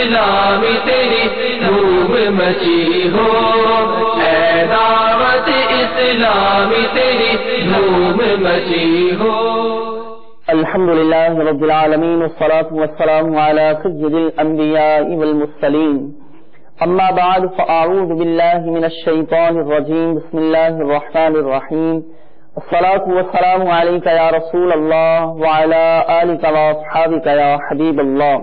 اسلامی تیری دھوم مچی ہو، اے دعوت اسلامی تیری دھوم مچی ہو۔ الحمدللہ رب العالمین والصلاة والسلام علی سید الانبیاء والمرسلین، اما بعد فاعوذ باللہ من الشیطان الرجیم، بسم اللہ الرحمن الرحیم، الصلاة والسلام علیک یا رسول اللہ وعلی آلک واصحابک یا حبیب اللہ،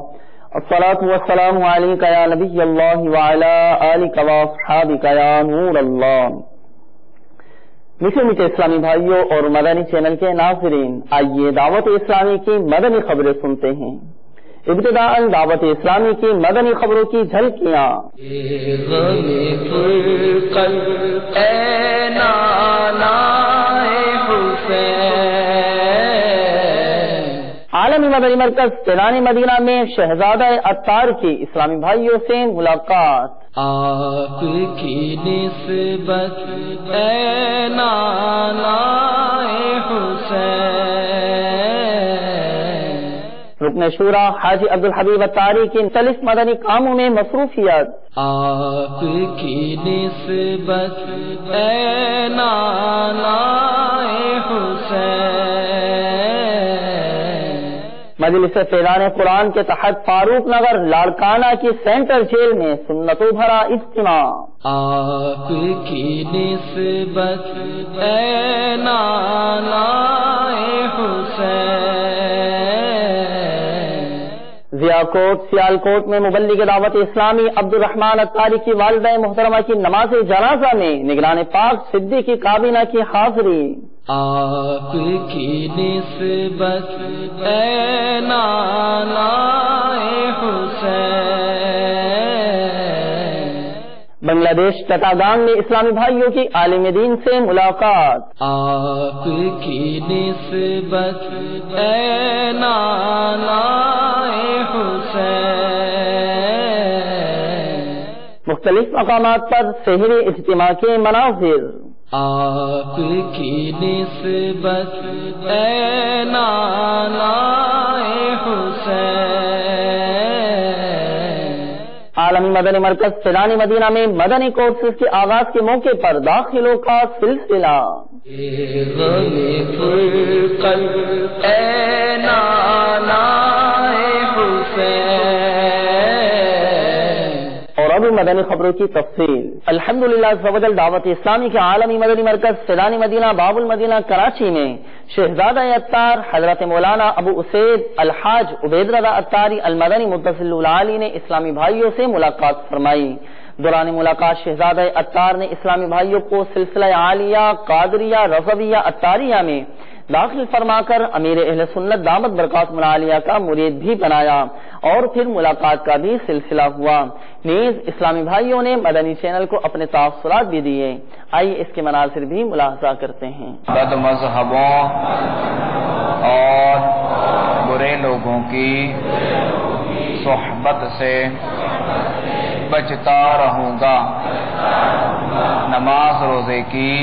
الصلاة والسلام علیک یا نبی اللہ وعلی آلک واصحابک یا نور اللہ۔ میٹھے میٹھے اسلامی بھائیوں اور مدنی چینل کے ناظرین، آئیے دعوت اسلامی کی مدنی خبریں سنتے ہیں۔ ابتداءً دعوت اسلامی کی مدنی خبروں کی جھلکیاں۔ عالمی مدنی مرکز فیضان مدینہ میں شہزادہ عطار کی اسلامی بھائیوں سے ملاقات۔ آپ کی نسبت اے نانا حسین، رکن شورا حاجی عبدالحبیب عطاری کی مختلف مدنی کاموں میں مصروفیت۔ آپ کی نسبت اے نانا حسین، مجلس فیضان قرآن کے تحت فاروق نگر لاڑکانہ کی سینٹر جیل میں سنتوں بھرا اجتماع۔ آپ کی نسبت اے نانا حسین، ضیاء کوٹ سیالکوٹ میں مبلغ دعوت اسلامی عبد الرحمن عطاری کی والدہ محترمہ کی نماز جنازہ میں نگران پاک صدیقی کابینہ کی حاضری۔ آپ کی نسبت اے نانا حسین، بنگلہ دیش چٹاگانگ میں اسلامی بھائیوں کی عالم دین سے ملاقات۔ آپ کی نسبت اے نانا حسین، مختلف مقامات پر سحری اجتماع کے مناظر۔ آپ کی نسبت اے نانا حسین، عالمی مدنی مرکز فیضان مدینہ میں مدنی کورسز کے آغاز کے موقع پر داخلوں کا سلسلہ۔ اے نانا حسین، اور اب مدنی خبروں کی تفصیل۔ الحمدللہ عزوجل دعوت اسلامی کے عالمی مدنی مرکز فیضان مدینہ باب المدینہ کراچی میں شہزادہ عطار حضرت مولانا ابو اسید الحاج عبید رضا عطاری المدنی متصل العالی نے اسلامی بھائیوں سے ملاقات فرمائی۔ دوران ملاقات شہزادہ عطار نے اسلامی بھائیوں کو سلسلہ عالیہ قادریہ رضویہ عطاریہ میں داخل فرما کر امیر اہل سنت دامت برکاتہم العالیہ کا مرید بھی بنایا، اور پھر ملاقات کا بھی سلسلہ ہوا۔ نیز اسلامی بھائیوں نے مدنی چینل کو اپنے تاثرات بھی دیے۔ آئیے اس کے مناظر بھی ملاحظہ کرتے ہیں۔ بد مذہبوں اور برے لوگوں کی صحبت سے بچتا رہوں گا، نماز روزے کی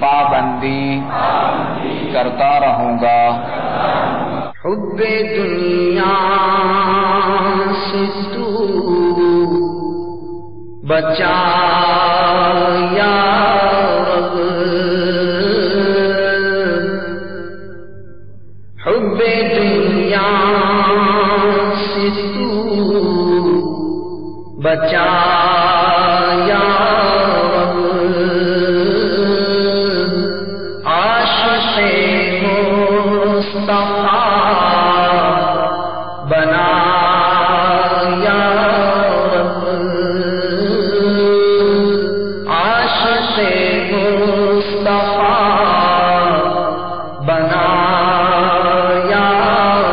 پابندی کرتا رہوں گا، حب دنیا سے تو بچا یا رب، حب دنیا سے تو بچا یا رب، عاشق مصطفیٰ بنا یا رب، عاشق مصطفیٰ بنا یا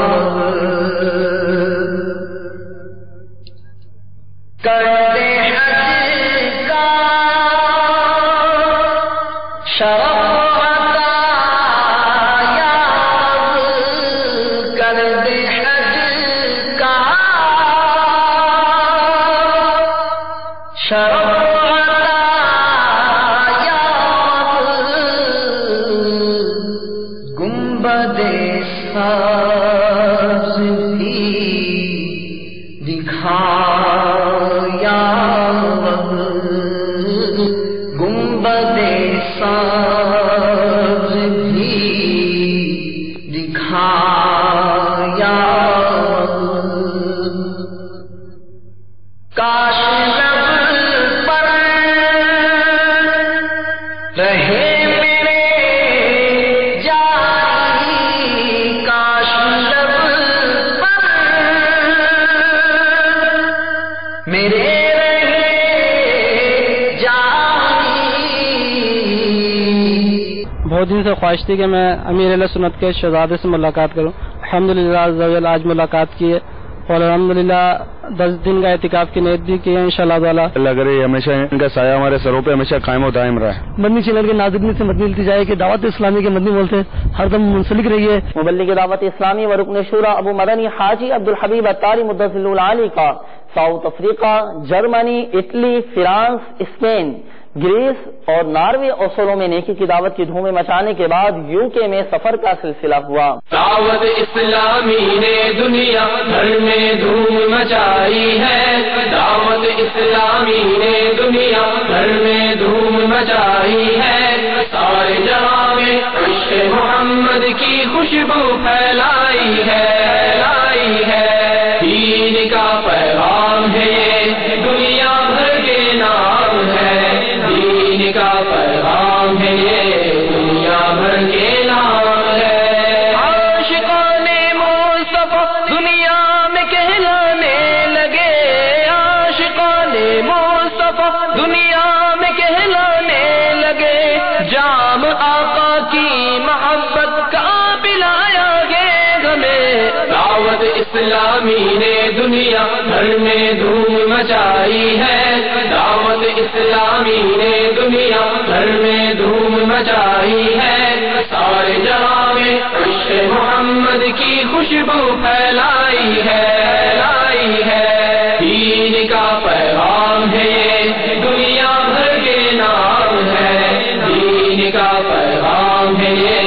رب، کر دے حج کا شرف عطا یا رب، کر دے حج کا شرف عطا یا رب، گنبد سبز بھی گنبد ساز بھی دکھایا کاش لب پر رہے میرے جاری کاش لب پر میرے بہت دن سے خواہش تھی کہ میں امیر اہل سنت کے شہزادے سے ملاقات کروں. الحمدللہ آج ملاقات کی ہے اور الحمدللہ 10 دن کا اعتکاف کی نیت بھی کی ہے. انشاءاللہ تعالی اللہ کرے ہمیشہ ان کا سایہ ہمارے سروں پہ ہمیشہ قائم و دائم رہے. مدنی چینل کے ناظرین سے مدنی التجا کہ دعوت اسلامی کے مدنی بولتے ہر دم منسلک رہیے. مبلغ دعوت اسلامی و رکن شورا ابو مدنی حاجی عبدالحبیب اتاری مدثر العالی کا South Africa, Germany, Italy, France, Spain, Greece اور ناروے اور سولوں میں نیکی کی دعوت کی دھومیں مچانے کے بعد UK میں سفر کا سلسلہ ہوا. دعوت اسلامی نے دنیا بھر میں دھوم مچائی ہے. دعوت اسلامی نے دنیا بھر میں دھوم مچائی ہے. سارے جہاں میں عشق محمد کی خوشبو پھیلائی ہے. دین کا پیغام ہے یہ دنیا بھر کے نام ہے. دین کا پیغام ہے یہ دنیا بھر کے نام ہے. عاشقان مصطفیٰ دنیا میں کہلانے لگے. عاشقان مصطفیٰ دنیا میں کہلانے لگے. جام آقا کی محبت کا پلایا گے ہمیں. دعوت اسلامی نے دنیا بھر میں دھوم مچائی ہے. دعوت اسلامی نے دنیا بھر میں دھوم مچائی ہے. سارے جہاں میں عشق محمد کی خوشبو پھیلائی ہے. دین کا پیغام ہے یہ دنیا بھر کے نام ہے. دین کا پیغام ہے یہ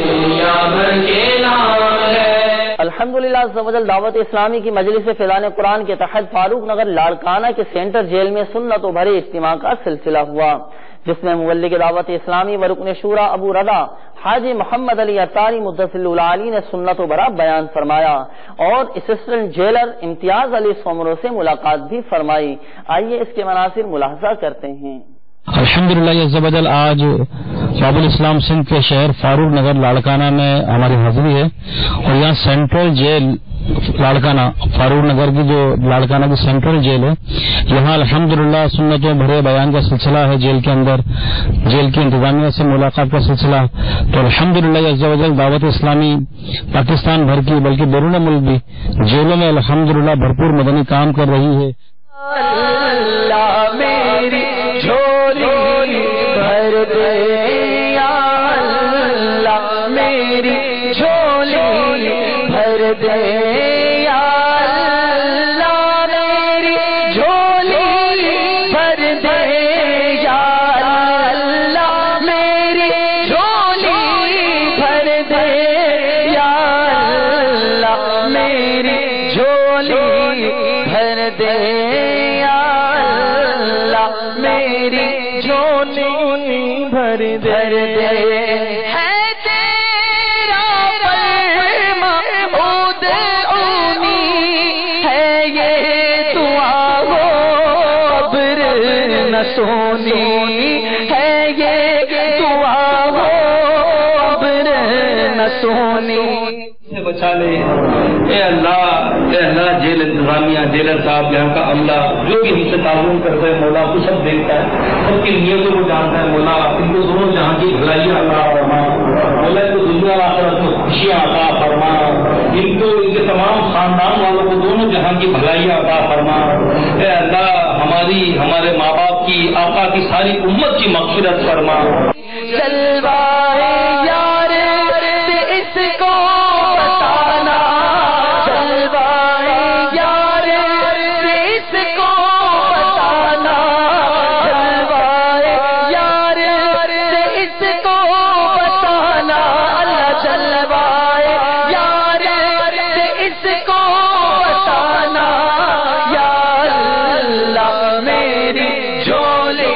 دنیا بھر کے نام ہے. الحمدللہ عز و جل دعوت اسلامی کی مجلس فیضان قرآن کے تحت فاروق نگر لاڑکانہ کے سینٹر جیل میں سنتوں بھرے اجتماع کا سلسلہ ہوا، جس میں مبلغ دعوت اسلامی و رکن شورا ابو رضا حاجی محمد علی اتاری مدثر العالی نے سنتوں بھرا بیان فرمایا اور اسسٹنٹ جیلر امتیاز علی سومرو سے ملاقات بھی فرمائی. آئیے اس کے مناظر ملاحظہ کرتے ہیں. الحمدللہ عز و جل آج باب الاسلام سندھ کے شہر فاروق نگر لاڑکانہ میں ہماری حاضری ہے اور یہاں سینٹرل جیل لاڑکانہ فاروق نگر کی جو لاڑکانہ کی سینٹرل جیل ہے یہاں الحمدللہ سنتوں بھرے بیان کا سلسلہ ہے. جیل کے اندر جیل کی انتظامیہ سے ملاقات کا سلسلہ. تو الحمدللہ عز و جل دعوت اسلامی پاکستان بھر کی بلکہ بیرون ملک بھی جیلوں میں الحمدللہ بھرپور مدنی کام کر رہی ہے. اللہ میری جھولی بھر دے یا اللہ میری جھولی بھر دے یا اللہ میری جھولی بھر دے یا اللہ میری جھولی بھر دے یا اللہ میری جھولی بھر دے یا اللہ میری جھولی بھر دے. ہے تیرا فرما ادعونی ہے یہ دعا ہو ابر نہ سونی ہے یہ دعا ہو ابر نہ سونی. سے بچا لے اے اللہ جیل انتظامیہ جیلر صاحب یہاں کا عملہ جو بھی ہم سے تعاون کرتا ہے مولا تو سب دیکھتا ہے, سب کی نیتوں کو جانتا ہے مولا. ان کو دونوں جہاں کی بھلائیاں عطا فرما مولا, ان کو دنیا آخرت میں خوشیاں عطا فرما. ان کو ان کے تمام خاندان والوں کو دونوں جہاں کی بھلائیاں عطا فرما. اے اللہ ہمارے ماں باپ کی آقا کی ساری امت کی مغفرت فرما. جلوائے یار سے اس کو بتانا, جلوائے یار سے اس کو بتانا, جلوائے یار سے اس کو بتانا. اللہ جلوائے یار سے اس کو بتانا یا اللہ میری جھولی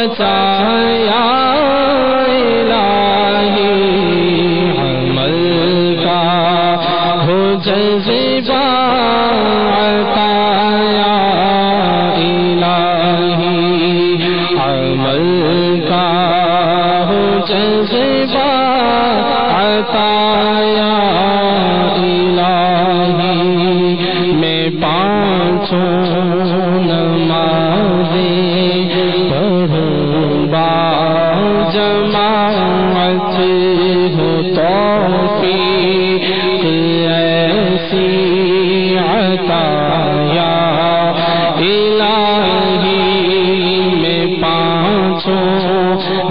بچایا الہی عمل کا ہو جذبہ عطا یا الہی عمل کا ہو جذبہ عطا یا الہی میں پانچوں جماعت ہو توفیق ایسی عطا یا الہی میں پانچوں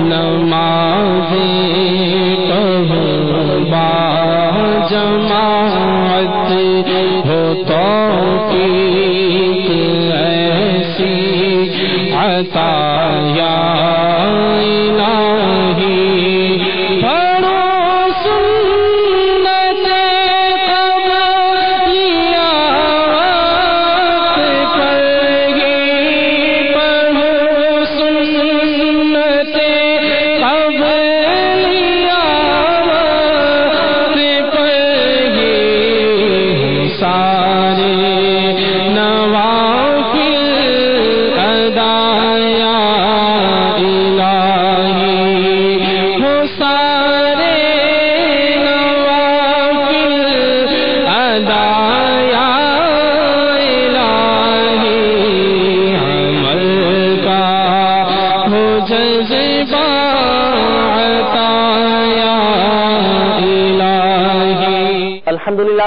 نمازیں پڑھوں با جماعت ہو توفیق ایسی عطا یا الحمدللہ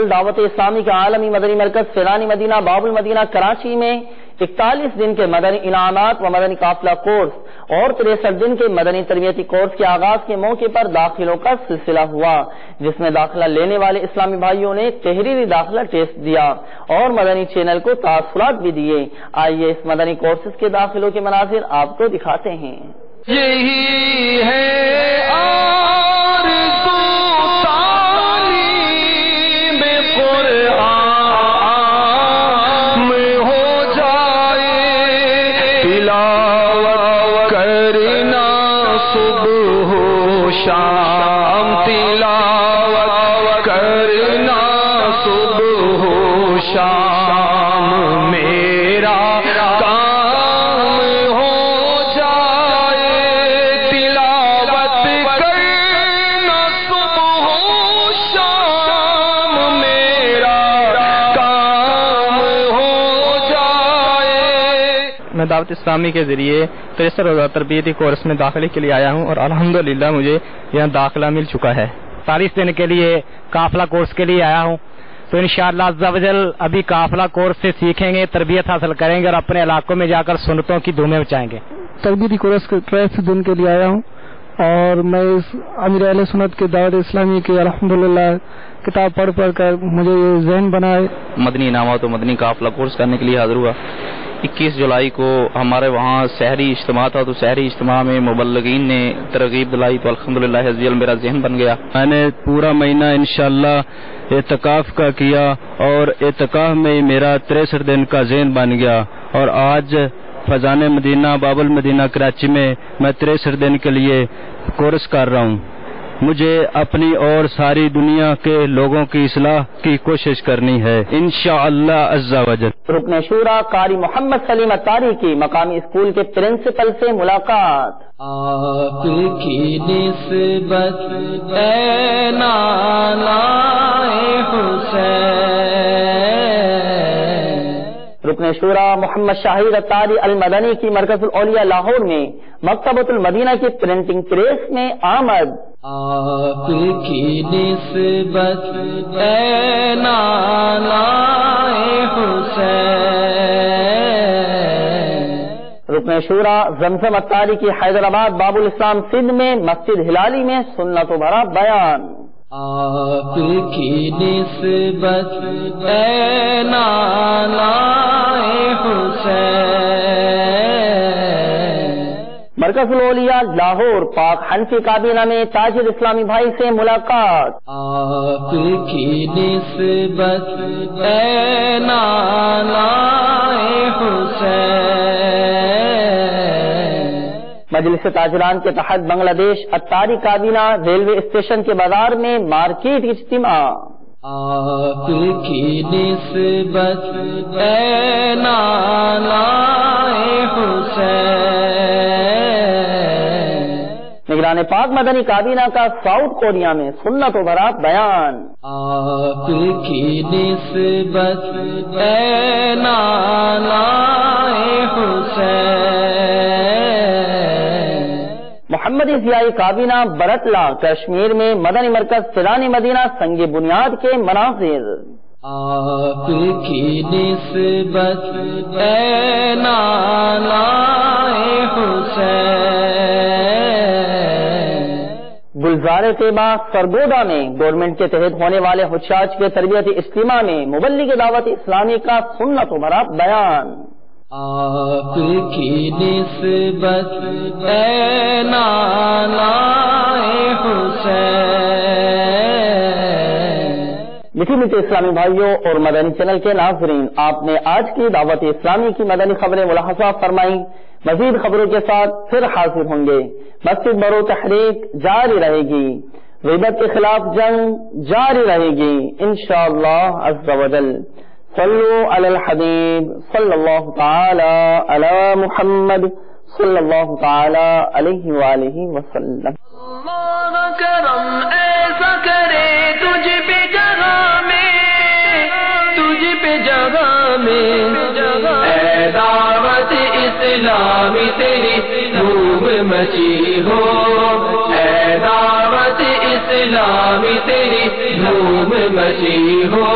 دعوت اسلامی کے عالمی مدنی مرکز فیضان مدینہ باب المدینہ کراچی میں 41 دن کے مدنی انعامات و مدنی قافلہ کورس اور 63 دن کے مدنی تربیتی کورس کے آغاز کے موقع پر داخلوں کا سلسلہ ہوا، جس میں داخلہ لینے والے اسلامی بھائیوں نے تحریری داخلہ ٹیسٹ دیا اور مدنی چینل کو تاثرات بھی دیے۔ آئیے اس مدنی کورسز کے داخلوں کے مناظر آپ کو دکھاتے ہیں۔ یہی ہے شام تلاوت کرنا صبح و شام میرا کام ہو جائے تلاوت کرنا صبح و شام میرا کام ہو جائے۔ میں دعوت اسلامی کے ذریعے 63 روزہ تربیتی کورس میں داخلے کے لیے آیا ہوں اور الحمدللہ مجھے یہاں داخلہ مل چکا ہے۔ 40 دن کے لیے قافلہ کورس کے لیے آیا ہوں، تو انشاءاللہ عز و جل ابھی قافلہ کورس سے سیکھیں گے، تربیت حاصل کریں گے اور اپنے علاقوں میں جا کر سنتوں کی دھومیں مچائیں گے۔ تربیتی کورس کے 63 دن کے لیے آیا ہوں اور میں اس امیر اہل سنت کے دعوت اسلامی کی الحمدللہ کتاب پڑھ کر مجھے یہ ذہن بنا ہے۔ مدنی انعامات و مدنی قافلہ کورس کرنے کے لیے حاضر ہوا۔ 21 جولائی کو ہمارے وہاں سحری اجتماع تھا، تو سحری اجتماع میں مبلغین نے ترغیب دلائی، تو الحمدللہ حزیل میرا ذہن بن گیا۔ میں نے پورا مہینہ انشاءاللہ اعتکاف کا کیا اور اعتکاف میں میرا 63 دن کا ذہن بن گیا، اور آج فیضان مدینہ باب المدینہ کراچی میں 63 دن کے لیے کورس کر رہا ہوں۔ مجھے اپنی اور ساری دنیا کے لوگوں کی اصلاح کی کوشش کرنی ہے انشاءاللہ عز و جل۔ رکن شورا قاری محمد سلیم اتاری کی مقامی اسکول کے پرنسپل سے ملاقات۔ آپ کی نسبت اے نالائے حسین۔ رکن شورا محمد شاہد اتاری المدنی کی مرکز الاولیاء لاہور میں مکتبۃ المدینہ کی پرنٹنگ پریس میں آمد۔ آپ کی نسبت اے نالائے حسین۔ رکن شورا زمزم اتاری کی حیدرآباد باب الاسلام سندھ میں مسجد ہلالی میں سنت و بھرا بیان۔ آپ کی نسبت اے نالائے حسین۔ مرکز الاولیاء لاہور پاک حنفی کابینہ میں تاجر اسلامی بھائی سے ملاقات۔ آپ کی نسبت اے نالائے حسین۔ مجلس تاجران کے تحت بنگلہ دیش اتاری کابینہ ریلوے اسٹیشن کے بازار میں مارکیٹ اجتماع. آپ کی نسبت اے نانائے حسین. نگران پاک مدنی کابینہ کا ساؤتھ کوریا میں سنت و برات بیان. آپ کی نسبت اے نانائے حسین. محمدی ضیائی کابینہ برٹلہ کشمیر میں مدنی مرکز سیلانی مدینہ سنگ بنیاد کے مناظر. آپ کی نسبت اے نانائے حسین. گلزار طیبہ سرگودا میں گورنمنٹ کے تحت ہونے والے حجاج کے تربیتی اجتماع میں مبلغ دعوت اسلامی کا سنت و برات بیان. آپ کی نسبت اے نانائے حسین. میٹھی میٹھے اسلامی بھائیوں اور مدنی چینل کے ناظرین، آپ نے آج کی دعوت اسلامی کی مدنی خبریں ملاحظہ فرمائی. مزید خبروں کے ساتھ پھر حاضر ہوں گے. مسجد برو تحریک جاری رہے گی، غیبت کے خلاف جنگ جاری رہے گی انشاءاللہ عز و جل. صلو علی الحبیب صلی اللہ تعالی علی محمد صلی اللہ تعالی علیہ وآلہ وسلم. اللہ کرم ایسا کرے تجھ پہ جگہ میں، تجھ پہ جگہ میں. اے دعوت اسلامی تیری دھوم مچی ہو، اے دعوت اسلامی تیری دھوم مچی ہو.